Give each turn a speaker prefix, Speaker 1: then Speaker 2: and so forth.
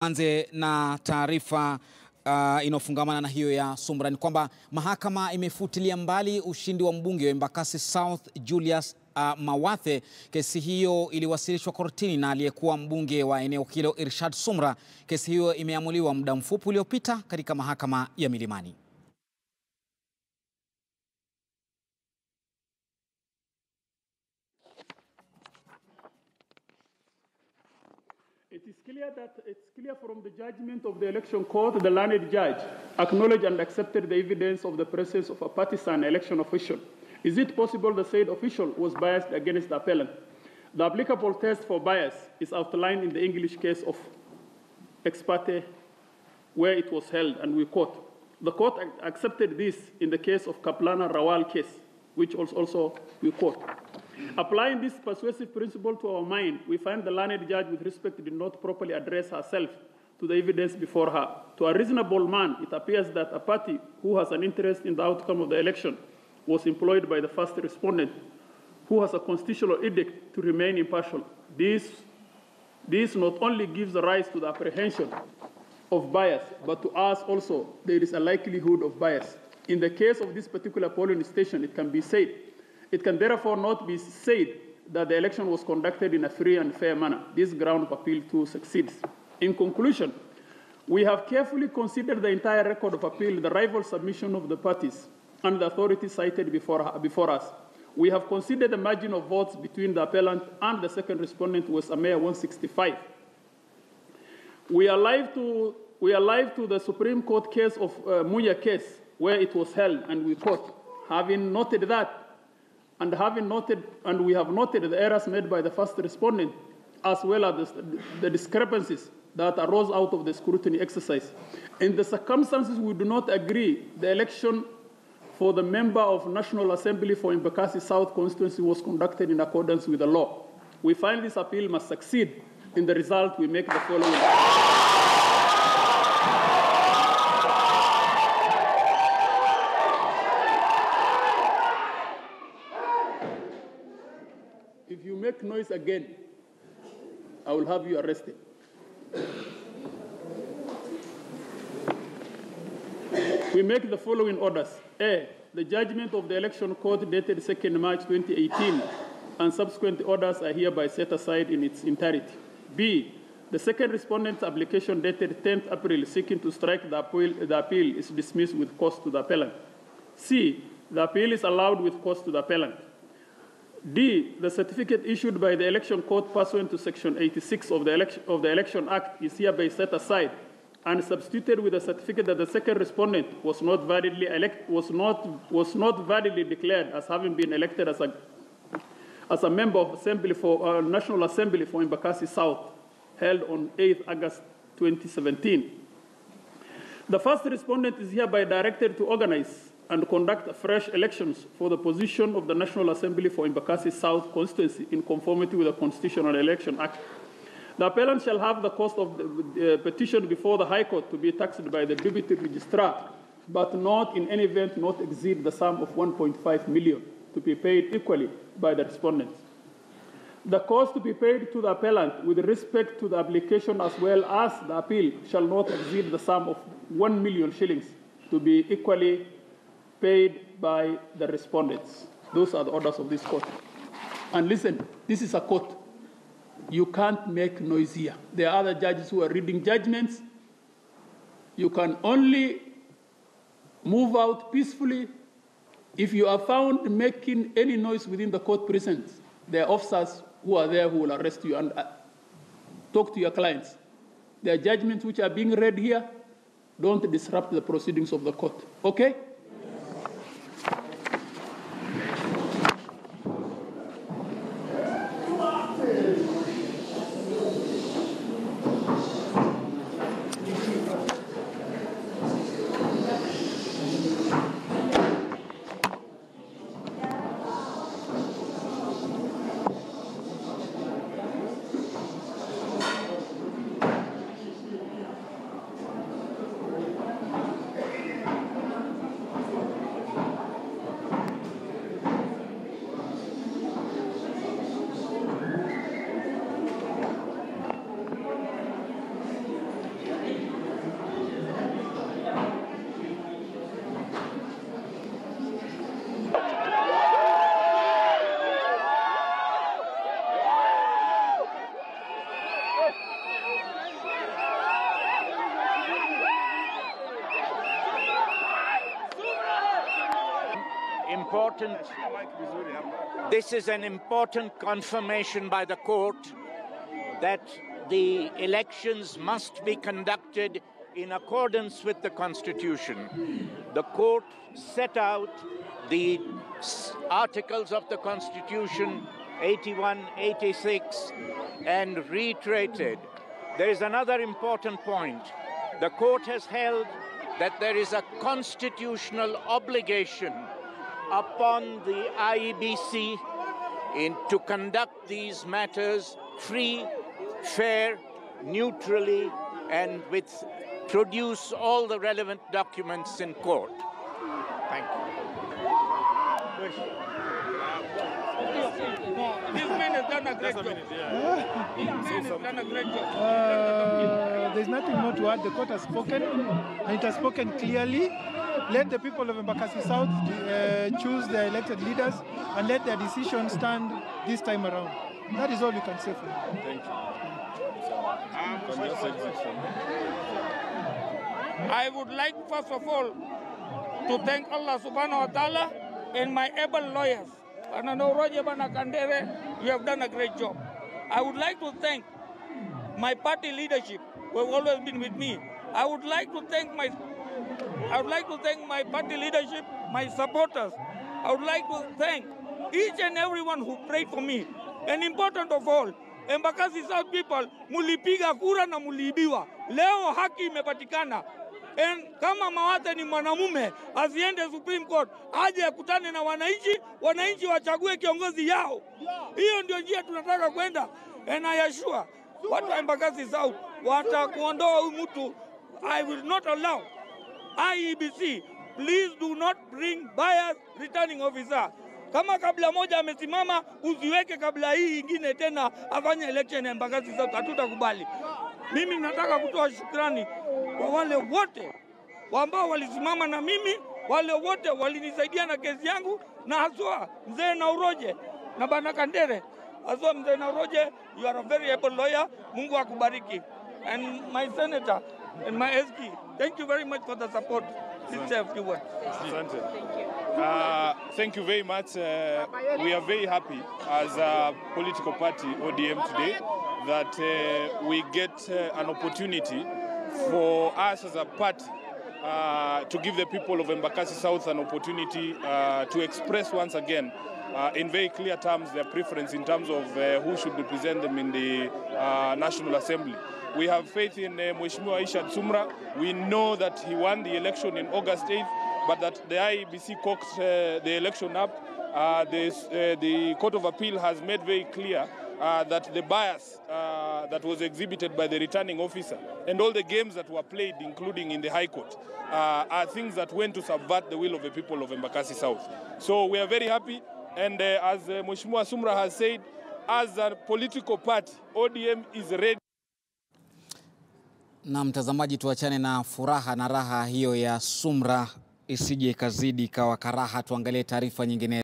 Speaker 1: Anze na taarifa inofungamana na hiyo ya Sumra ni kwamba mahakama imefutilia mbali ushindi wa mbunge wa Embakasi South Julius Mawathe. Kesi hiyo iliwasilishwa kortini na aliyekuwa mbunge wa eneo hilo Irshad Sumra. Kesi hiyo imeamuliwa muda mfupi uliopita katika mahakama ya Milimani.
Speaker 2: It's clear from the judgment of the election court, the learned judge acknowledged and accepted the evidence of the presence of a partisan election official. Is it possible the said official was biased against the appellant? The applicable test for bias is outlined in the English case of ex parte, where it was held, and we quote. The court accepted this in the case of Kaplana Rawal case, which also we quote. Applying this persuasive principle to our mind, we find the learned judge with respect did not properly address herself to the evidence before her. To a reasonable man, it appears that a party who has an interest in the outcome of the election was employed by the first respondent, who has a constitutional edict to remain impartial. This not only gives rise to the apprehension of bias, but to us also there is a likelihood of bias. In the case of this particular polling station, it can therefore not be said that the election was conducted in a free and fair manner. This ground of appeal too succeeds. In conclusion, we have carefully considered the entire record of appeal, the rival submission of the parties, and the authorities cited before us. We have considered the margin of votes between the appellant and the second respondent was a mere 165. We are live to the Supreme Court case of Muya case, where it was held, and we quote, having noted that, and we have noted the errors made by the first respondent, as well as the discrepancies that arose out of the scrutiny exercise. In the circumstances, we do not agree the election for the member of National Assembly for Embakasi South constituency was conducted in accordance with the law. We find this appeal must succeed. In the result, we make the following. If you make noise again, I will have you arrested. We make the following orders. A, the judgment of the election court dated 2nd March 2018 and subsequent orders are hereby set aside in its entirety. B, the second respondent's application dated 10th April seeking to strike the appeal is dismissed with cost to the appellant. C, the appeal is allowed with cost to the appellant. D, the certificate issued by the election court pursuant to Section 86 of the Election Act is hereby set aside and substituted with a certificate that the second respondent was not validly declared as having been elected as a member of National Assembly for Embakasi South, held on 8th August 2017. The first respondent is hereby directed to organize and conduct fresh elections for the position of the National Assembly for Embakasi South constituency in conformity with the Constitutional Election Act. The appellant shall have the cost of the petition before the High Court to be taxed by the deputy registrar, but not in any event not exceed the sum of 1.5 million to be paid equally by the respondents. The cost to be paid to the appellant with respect to the application as well as the appeal shall not exceed the sum of 1 million shillings to be equally paid by the respondents. Those are the orders of this court. And listen, this is a court. You can't make noise here. There are other judges who are reading judgments. You can only move out peacefully. If you are found making any noise within the court presence, there are officers who are there who will arrest you and talk to your clients. There are judgments which are being read here. Don't disrupt the proceedings of the court. Okay?
Speaker 3: important confirmation by the court that the elections must be conducted in accordance with the Constitution. The court set out the articles of the Constitution, 81, 86, and reiterated. There is another important point. The court has held that there is a constitutional obligation upon the IEBC to conduct these matters free, fair, neutrally, and produce all the relevant documents in court. Thank you.
Speaker 4: This man has done a great job.
Speaker 5: There's nothing more to add. The court has spoken, and it has spoken clearly. Let the people of Embakasi South choose their elected leaders, and let their decision stand this time around. That is all you can say for now.
Speaker 6: Thank you.
Speaker 4: I would like, first of all, to thank Allah subhanahu wa ta'ala and my able lawyers. And I know Roger Banakandere, you have done a great job. I would like to thank my party leadership, who have always been with me. I would like to thank my party leadership, my supporters. I would like to thank each and everyone who prayed for me. And important of all, Embakasi South people, mulipiga kura na muliibiwa. Leo haki imepatikana. And kama Mawathe ni mwanamume, asiende Supreme Court, aje akutane na wananchi, wananchi wachague kiongozi yao. Hiyo ndio njia tunataka kwenda. And I assure, watu wa Embakasi South, watakuondoa huyu mtu. I will not allow. IEBC, please do not bring biased returning officer. Kama kabla moja amesimama, usiweke kabla hii ingine tena afanye election ya Embakasi South, hatutakubali. Mimi nataka kutoa shukrani kwa wale wote ambao walisimama na mimi, wale wote walinisaidia na kesi yangu, na haswa mzee Nauroje na Banakandere. Haswa mzee Nauroje, you are a very able lawyer. Mungu akubariki. And my senator and my SP, thank you very much for the support. Please say a few words.
Speaker 6: Thank you very much. We are very happy as a political party, ODM, today, that we get an opportunity for us as a party to give the people of Embakasi South an opportunity to express once again in very clear terms their preference in terms of who should represent them in the National Assembly. We have faith in Mheshimiwa Aisha Tsumra. We know that he won the election in August 8th, but that the IEBC cocked the election up. The Court of Appeal has made very clear that the bias that was exhibited by the returning officer and all the games that were played, including in the High Court, are things that went to subvert the will of the people of Embakasi South. So we are very happy, and as Mheshimiwa Tsumra has said, as a political party, ODM is ready.
Speaker 1: Na mtazamaji, tuachane na furaha na raha hiyo ya Tsumra, isije kazidi kawa karaha. Tuangalie taarifa nyingine.